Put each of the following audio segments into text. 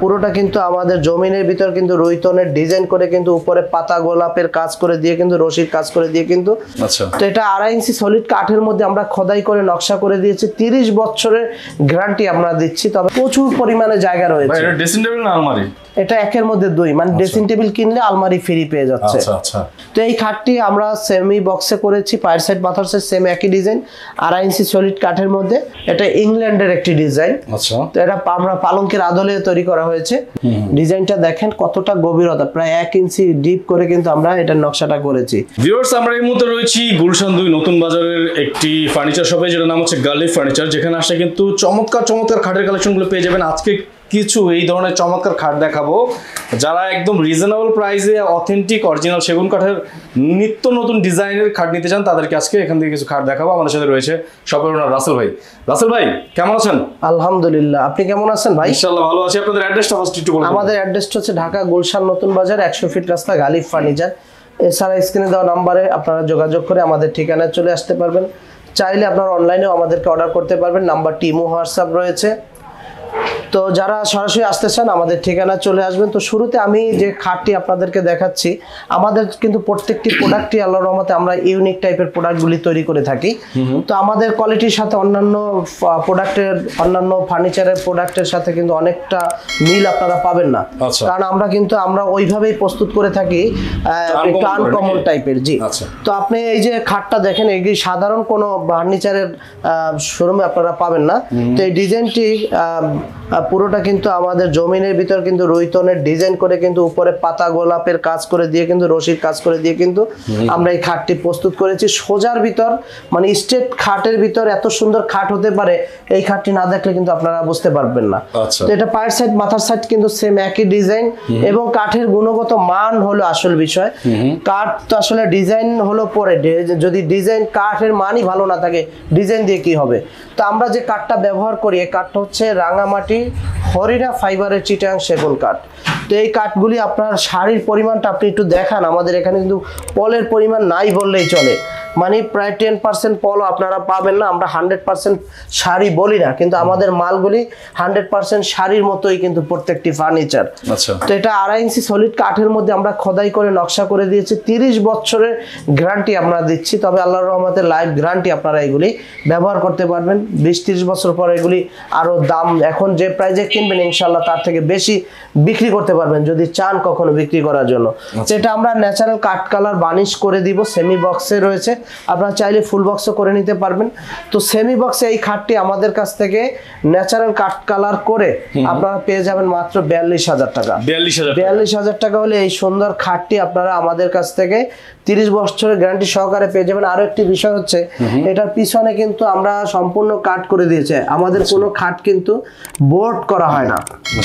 পুরোটা কিন্তু আমাদের জমিনের ভিতর কিন্তু রুইতনের ডিজাইন করে কিন্তু উপরে পাতা গোলাপের কাজ করে দিয়ে কিন্তু রশির কাজ করে দিয়ে কিন্তু তো এটা 2.5 ইঞ্চি সলিড কাঠের মধ্যে আমরা খোদাই করে নকশা করে দিয়েছি। 30 বছরের গ্যারান্টি আমরা দিচ্ছি। তবে প্রচুর পরিমাণে জায়গা রয়েছে। এটা ড্রেসিং টেবিল না আলমারি? এটা একের মধ্যে দুই, মানে ড্রেসিং টেবিল কিনলে আলমারি ফ্রি পেয়ে যাচ্ছে। তো এই খাটটি আমরা সেমি বক্সে করেছি, পায়ের সাইড মাথার সাইড সেম একই ডিজাইন, 2.5 ইঞ্চি সলিড কাঠের মধ্যে। এটা ইংল্যান্ডের একটি ডিজাইন। তো এটা আমরা পালঙ্কের আদলে তৈরি করা হয়েছে। ডিজাইনটা দেখেন কতটা গভীরতা, প্রায় 1 ইঞ্চি ডিপ করে কিন্তু আমরা এটা নকশাটা করেছি। ভিউয়ার্স, আমরা এই মুহূর্তে রয়েছি গুলশান 2 নতুন বাজারের একটি ফার্নিচার শপে, যেটার নাম হচ্ছে গালিফ ফার্নিচার। যেখানে আসলে কিন্তু চমৎকার চমৎকার খাটের কালেকশনগুলো পেয়ে যাবেন। আজকে কিছু এই ধরনের চমৎকার খাট দেখাবো, যারা একদম রিজনেবল প্রাইসে অথেন্টিক অরিজিনাল সেগুন কাঠের নিত্য নতুন ডিজাইনের খাট নিতে চান, তাদেরকে আজকে এখান থেকে কিছু খাট দেখাবো। আমাদের সাথে রয়েছে শপের ওনার রাসেল ভাই। রাসেল ভাই, কেমন আছেন? আলহামদুলিল্লাহ, আপনি কেমন আছেন ভাই? ইনশাআল্লাহ ভালো আছি। আপনাদের অ্যাড্রেসটা ফার্স্ট একটু বলুন। আমাদের অ্যাড্রেসটা হচ্ছে ঢাকা গুলশান নতুন বাজার, 100 ফিট রাস্তা, গালিফ ফার্নিচার। এছাড়া স্ক্রিনে দেওয়া নাম্বারে আপনারা যোগাযোগ করে আমাদের ঠিকানায় চলে আসতে পারবেন। চাইলে আপনারা অনলাইনেও আমাদেরকে অর্ডার করতে পারবেন। নাম্বারটি ইমো, হোয়াটসঅ্যাপ রয়েছে। তো যারা সরাসরি আসতে চান আমাদের ঠিকানা চলে আসবেন। তো শুরুতে আমি যে খাটটি আপনাদেরকে দেখাচ্ছি, আমাদের কিন্তু প্রত্যেকটি প্রোডাক্টই আল্লাহর রহমতে আমরা ইউনিক টাইপের প্রোডাক্টগুলি তৈরি করে থাকি। তো আমাদের কোয়ালিটির সাথে অন্যান্য প্রোডাক্টের, অন্যান্য ফার্নিচারের প্রোডাক্টের সাথে কিন্তু অনেকটা মিল আপনারা পাবেন না, কারণ আমরা ওইভাবেই প্রস্তুত করে থাকি, আনকমন টাইপের। জি, তো আপনি এই যে খাটটা দেখেন, এই সাধারণ কোনো ফার্নিচারের শোরুমে আপনারা পাবেন না। তো এই ডিজাইনটি পুরোটা কিন্তু আমাদের জমিনের ভিতর কিন্তু রুইতনের ডিজাইন করে কিন্তু উপরে পাতা গোলাপের কাজ করে দিয়ে কিন্তু রশির কাজ করে দিয়ে কিন্তু আমরা এই খাটটি প্রস্তুত করেছি। সোজার ভিতর, মানে স্ট্রেট খাটের ভিতর এত সুন্দর খাট হতে পারে, এই খাটটি না দেখলে কিন্তু আপনারা বুঝতে পারবেন না। তো এটা পায়ের সাইড মাথার সাইড কিন্তু সেম একই ডিজাইন, এবং কাঠের গুণগত মান হলো আসল বিষয়। কাঠ তো আসলে ডিজাইন হলো পরে, যদি ডিজাইন কাঠের মানই ভালো না থাকে, ডিজাইন দিয়ে কি হবে। তো আমরা যে কাঠটা ব্যবহার করি, এই কাঠটা হচ্ছে রাঙামাটি হরিণা ফাইবারের চিটাং সেগুন কাঠ। তো এই কাঠগুলি আপনার শাড়ির পরিমাণটা আপনি একটু দেখান, আমাদের এখানে কিন্তু পলের পরিমাণ নাই বললেই চলে, মানে প্রায় 10% পলও আপনারা পাবেন না। আমরা 100% শাড়ি বলি না, কিন্তু আমাদের মালগুলি 100% শাড়ির মতোই কিন্তু প্রত্যেকটি ফার্নিচার। তো এটা 2.5 ইঞ্চি সলিড কাঠের মধ্যে আমরা খোদাই করে নকশা করে দিয়েছি। 30 বছরের গ্যারান্টি আমরা দিচ্ছি। তবে আল্লাহর রহমতে লাইফ গ্যারান্টি আপনারা এগুলি ব্যবহার করতে পারবেন। 20-30 বছর পর এগুলি আরও দাম, এখন যে প্রাইজে কিনবেন ইনশাল্লাহ তার থেকে বেশি বিক্রি করতে পারবেন যদি চান কখনো বিক্রি করার জন্য। এটা আমরা ন্যাচারাল কাঠ কালার বার্নিশ করে দিব, সেমি বক্সে রয়েছে, আপনারা চাইলে ফুল বক্সও করে নিতে পারবেন। তো সেমি বক্সে এই খাটটি আমাদের কাছ থেকে ন্যাচারাল কাঠ কালার করে আপনারা পেয়ে যাবেন মাত্র 42,000 টাকা। 42,000 টাকা হলে এই সুন্দর খাটটি আপনারা আমাদের কাছ থেকে 30 বছরের গ্যারান্টি সহকারে পেয়ে যাবেন। আরো একটি বিষয় হচ্ছে, এটার পিছনে কিন্তু আমরা সম্পূর্ণ কাট করে দিয়েছি, আমাদের কোনো খাট কিন্তু বোর্ড করা হয় না।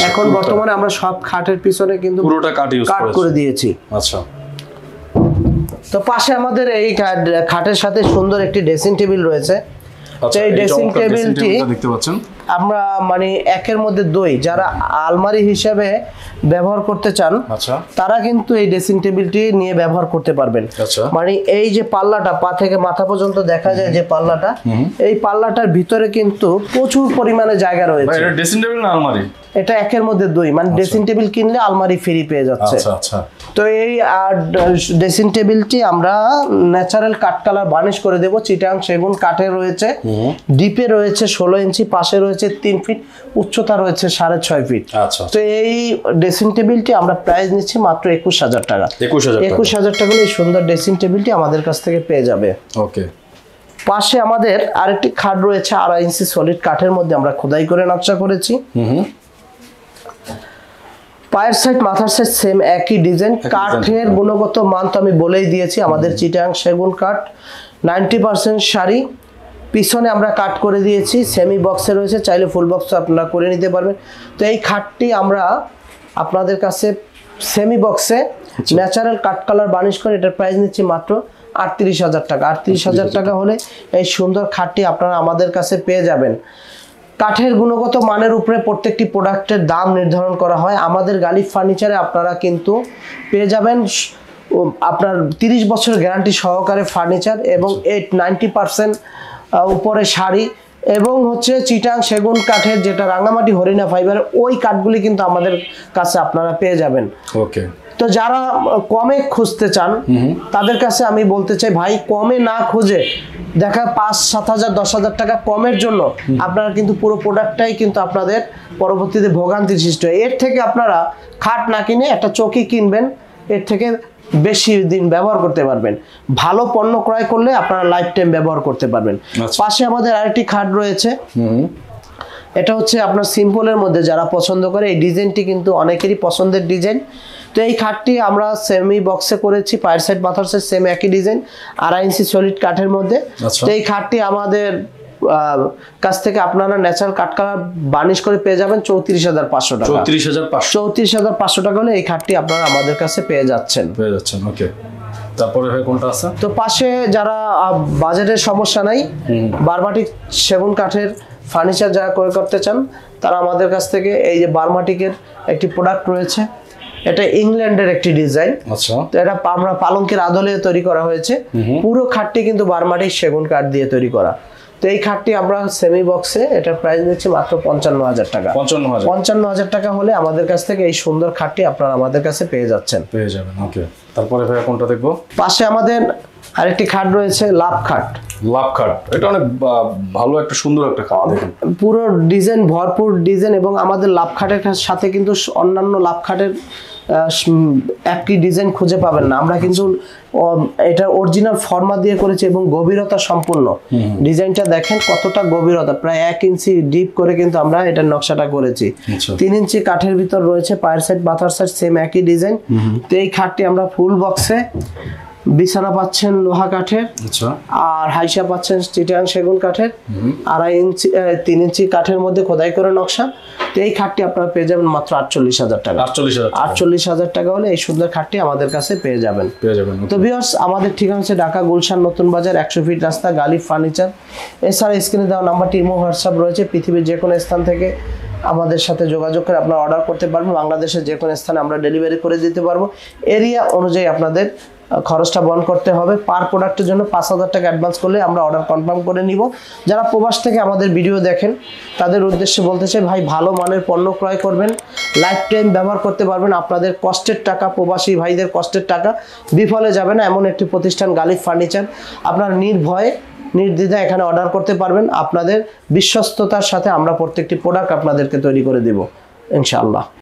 এখন বর্তমানে আমরা সব খাটের পিছনে কিন্তু পুরোটা কাট করে দিয়েছি। আচ্ছা, তো পাশে আমাদের এই খাটের সাথে সুন্দর একটি ড্রেসিং টেবিল রয়েছে। এই ড্রেসিং টেবিলটি দেখতে পাচ্ছেন, আমরা মানে একের মধ্যে দুই, যারা আলমারি হিসেবে ব্যবহার করতে চান তারা কিন্তু এই ড্রেসিং টেবিলটি নিয়ে ব্যবহার করতে পারবেন। মানে এই যে পাল্লাটা, পা থেকে মাথা পর্যন্ত দেখা যায় যে পাল্লাটা, এই পাল্লাটার ভিতরে কিন্তু প্রচুর পরিমাণে জায়গা রয়েছে। এটা ড্রেসিং টেবিল না আলমারি? এটা একের মধ্যে দুই, মানে ড্রেসিং টেবিল কিনলে আলমারি ফ্রি পেয়ে যাচ্ছে। তো এই ড্রেসিং টেবিলটি আমরা ন্যাচারাল কাঠ কালার বার্নিশ করে দেব। চিটাং সেগুন কাঠে রয়েছে, ডিপে রয়েছে 16 ইঞ্চি, পাশে রয়েছে 3 ফিট, উচ্চতা রয়েছে 6.5 ফিট। তো এই ড্রেসিং টেবিলটি আমরা প্রাইস নিচ্ছি মাত্র 21,000 টাকা। 21,000 টাকা এই সুন্দর ড্রেসিং টেবিলটি আমাদের কাছ থেকে পেয়ে যাবে। ওকে, পাশে আমাদের আরেকটি খাট রয়েছে, 2.5 ইঞ্চি সলিড কাঠের মধ্যে আমরা খোদাই করে নকশা করেছি। পায়ের সাইড মাথার সাইড সেম একই ডিজাইন। কাঠের গুণগত মান তো আমি বলেই দিয়েছি, আমাদের চিটাং সেগুন কাঠ 90% শাড়ি। পিছনে আমরা কাট করে দিয়েছি, সেমি বক্সে রয়েছে, চাইলে ফুল বক্স আপনারা করে নিতে পারবেন। তো এই খাটটি আমরা আপনাদের কাছে সেমি বক্সে ন্যাচারাল কাঠ কালার বার্নিশ করে এটার প্রাইস নিচ্ছি মাত্র 38,000 টাকা। 38,000 টাকা হলে এই সুন্দর খাটটি আপনারা আমাদের কাছে পেয়ে যাবেন। কাঠের গুণগত মানের উপরে প্রত্যেকটি প্রোডাক্টের দাম নির্ধারণ করা হয়। আমাদের গালিফ ফার্নিচারে আপনারা কিন্তু পেয়ে যাবেন আপনার 30 বছরের গ্যারান্টি সহকারে ফার্নিচার এবং 90% উপরে শাড়ি এবং হচ্ছে চিটাং সেগুন কাঠের যেটা রাঙামাটি হরিণা ফাইবার, ওই কাঠগুলি কিন্তু আমাদের কাছে আপনারা পেয়ে যাবেন। ওকে। তো যারা কমে খুঁজতে চান তাদের কাছে আমি বলতে চাই ভাই, কমে না খুঁজে দেখা 5-7 হাজার 10 হাজার টাকা কমের জন্য আপনারা কিন্তু পুরো প্রোডাক্টটাই কিন্তু আপনাদের পরবর্তীতে ভোগান্তির সৃষ্টি হয়। এর থেকে আপনারা খাট না কিনে একটা চৌকি কিনবেন, এর থেকে বেশি দিন ব্যবহার করতে পারবেন। ভালো পণ্য ক্রয় করলে আপনারা লাইফ টাইম ব্যবহার করতে পারবেন। পাশে আমাদের আরেকটি খাট রয়েছে, এটা হচ্ছে আপনার সিম্পলের মধ্যে যারা পছন্দ করে, এই ডিজাইনটি কিন্তু অনেকেরই পছন্দের ডিজাইন। তো এই খাটটি আমরা সেমি বক্সে করেছি, পায়ের সাইড মাথার সাইড সেম একই ডিজাইন, 2.5 ইঞ্চি সলিড কাঠের মধ্যে। তো এই খাটটি আমাদের কাছ থেকে আপনারা ন্যাচারাল কাঠ কালার বার্নিশ করে পেয়ে যাবেন 34,500 টাকা। 34,500 টাকা হলে এই খাটটি আপনারা আমাদের কাছে পেয়ে যাচ্ছেন। ওকে। তারপরে ভাই কোনটা আছে? তো পাশে যারা বাজেটের সমস্যা নাই, বারমাটিক সেগুন কাঠের ফার্নিচার যারা ক্রয় করতে চান তারা আমাদের কাছ থেকে এই যে বারমাটিকের একটি প্রোডাক্ট রয়েছে, এটা ইংল্যান্ডের একটি ডিজাইন। আচ্ছা। তো এটা আমরা পালঙ্কের আদলে তৈরি করা হয়েছে, পুরো খাটটি কিন্তু বারমাটিক সেগুন কাঠ দিয়ে তৈরি করা। তো এই খাটটি আমরা সেমি বক্সে, এটার প্রাইস নিচ্ছি মাত্র 55,000 টাকা। 55,000 টাকা হলে আমাদের কাছ থেকে এই সুন্দর খাটটি আপনারা আমাদের কাছে পেয়ে যাচ্ছেন, পেয়ে যাবেন। ওকে। তারপরে ভাই কোনটা দেখবো? পাশে আমাদের আরেকটি খাট রয়েছে, লাভ খাট। লাভ খাট, এটা অনেক ভালো একটা সুন্দর একটা খাট, দেখুন পুরো ডিজাইন, ভরপুর ডিজাইন। এবং আমাদের লাভ খাটের সাথে কিন্তু অন্যান্য লাভ খাটের একই ডিজাইন খুঁজে পাবেন না। আমরা কিন্তু এটা অরিজিনাল ফর্মা দিয়ে করেছি এবং গভীরতা সম্পূর্ণ। ডিজাইনটা দেখেন কতটা গভীরতা, প্রায় 1 ইঞ্চি ডিপ করে কিন্তু আমরা এটার নকশাটা করেছি। 3 ইঞ্চি কাঠের ভিতর রয়েছে, পায়ের সাইড মাথার সাইড সেম একই ডিজাইন। তো এই খাটটি আমরা ফুল বক্সে, বিছানা পাচ্ছেন লোহা কাঠের, আর হাইসা পাচ্ছেন চিটাং সেগুন কাঠের, 2.5 ইঞ্চি 3 ইঞ্চি কাঠের মধ্যে খোদাই করে নকশা। তো এই খাটটি আপনারা পেয়ে যাবেন মাত্র 48,000 টাকা। 48,000 টাকা হলে এই সুন্দর খাটটি আমাদের কাছে পেয়ে যাবেন। তো ভিউয়ার্স, আমাদের ঠিকানা হচ্ছে ঢাকা গুলশান নতুন বাজার, 100 ফিট রাস্তা, গালিব ফার্নিচার। এছাড়া স্ক্রিনে দেওয়া নাম্বারটি ইমো হোয়াটসঅ্যাপ রয়েছে। পৃথিবীর যে কোনো স্থান থেকে আমাদের সাথে যোগাযোগ করে আপনারা অর্ডার করতে পারবেন। বাংলাদেশের যে কোনো স্থানে আমরা ডেলিভারি করে দিতে পারবো। এরিয়া অনুযায়ী আপনাদের খরচটা বহন করতে হবে। পার প্রোডাক্টের জন্য 5,000 টাকা অ্যাডভান্স করলে আমরা অর্ডার কনফার্ম করে নিব। যারা প্রবাস থেকে আমাদের ভিডিও দেখেন তাদের উদ্দেশ্যে বলতে চাই, ভাই ভালো মানের পণ্য ক্রয় করবেন, লাইফ টাইম ব্যবহার করতে পারবেন। আপনাদের কষ্টের টাকা, প্রবাসী ভাইদের কষ্টের টাকা বিফলে যাবে না, এমন একটি প্রতিষ্ঠান গালিব ফার্নিচার। আপনারা নির্ভয়ে নির্দ্বিধায় এখানে অর্ডার করতে পারবেন। আপনাদের বিশ্বস্ততার সাথে আমরা প্রত্যেকটি প্রোডাক্ট আপনাদেরকে তৈরি করে দেব ইনশাআল্লাহ।